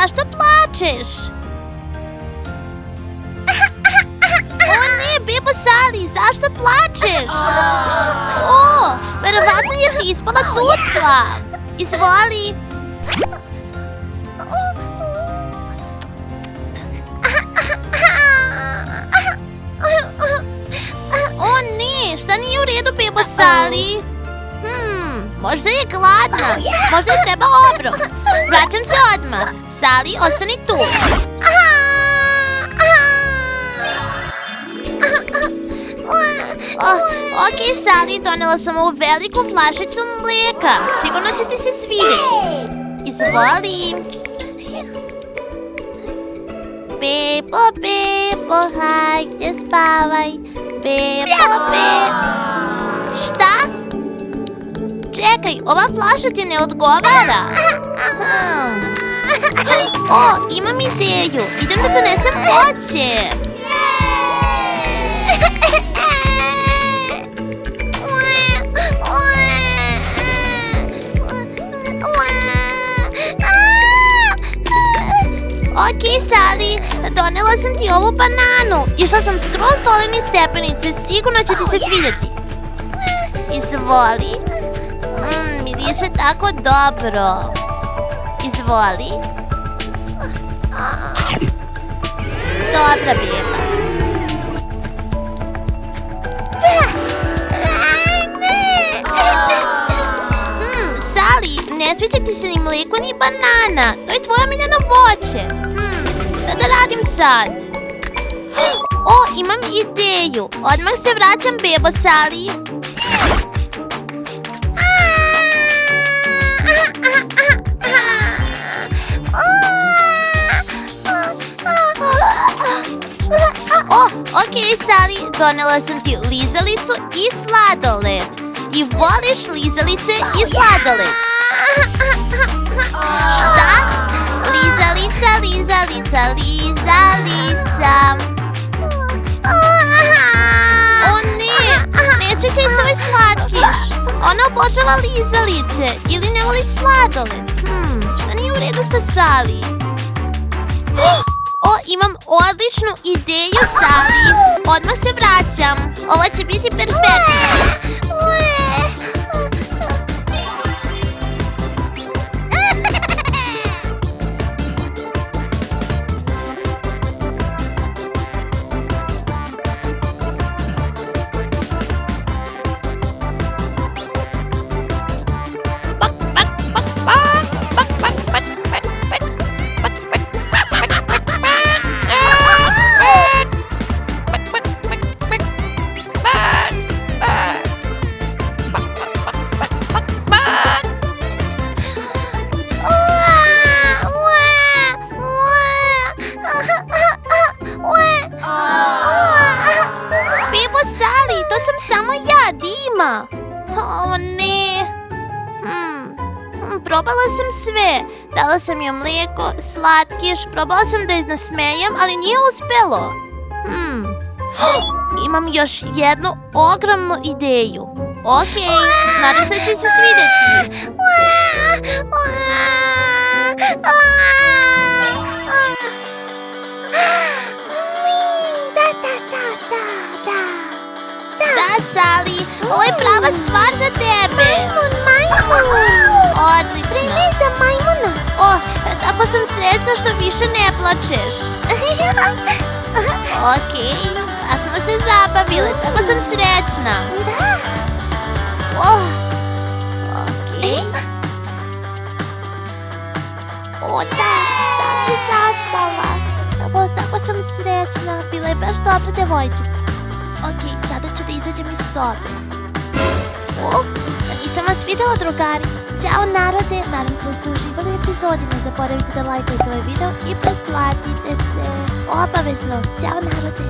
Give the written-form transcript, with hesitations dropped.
zašto plačeš? O ne, bebo Salli, zašto plačeš? O, verovatno je ti ispala cucla. Izvoli. O ne, šta nije u redu, bebo Salli? Možda je gladna, možda je treba obrok. Vraćam se odmah. Salli, ostani tu. Ok, Salli, donela sam ovu veliku flašicu mlijeka. Sigurno će ti se svidjeti. Izvoli. Bebo, bebo, hajde spavaj. Bebo, bebo. Šta? Čekaj, ova flaša ti ne odgovara. O, imam ideju. Idem da donesem voće. Ok, Salli, donela sam ti ovu bananu. Išla sam skroz dole niz stepenice, sigurno će ti se svidjeti. Izvoli. Miriše tako dobro. Izvoli. Dobra beba. Salli, ne sviđa ti se ni mlijeko ni banana. To je tvoje omiljeno voće. Šta da radim sad? O, imam ideju. Odmah se vraćam, bebo Salli. Ok, Salli, donela sam ti lizalicu i sladoled. Ti voliš lizalice i sladoled. Šta? Lizalica, lizalica, lizalica. O ne, ne sviđaj se ovaj slatkiš. Ona obožava lizalice ili ne voli sladoled. Šta nije u redu sa Salli? O, imam odličnu ideju, Salli. Odmah se vraćam. Ovo će biti perfektno. Deema. O ne. Probala sam sve. Dala sam joj mlijeko, slatkiš, probala sam da je nasmejem, ali nije uspjelo. Imam još jednu ogromnu ideju. Ok, nadam se da će se svidjeti. Da, Salli, ovo je prava stvar za tebe. Majmun. Odlično. Vreme za majmuna. O, tako sam srećna što više ne plačeš. Ok, baš smo se zabavile, tako sam srećna. Da. Ok. O da, sad je zaspala. O, tako sam srećna, bila je baš dobra devojčica. Ok, sada ću da izađem iz sobe. Nisam vas vidjela, drugari. Ćao narode, nadam se da ste uživali u epizodi. Ne zaboravite da lajkujete ovaj video i pretplatite se. Obavezno, ćao narode.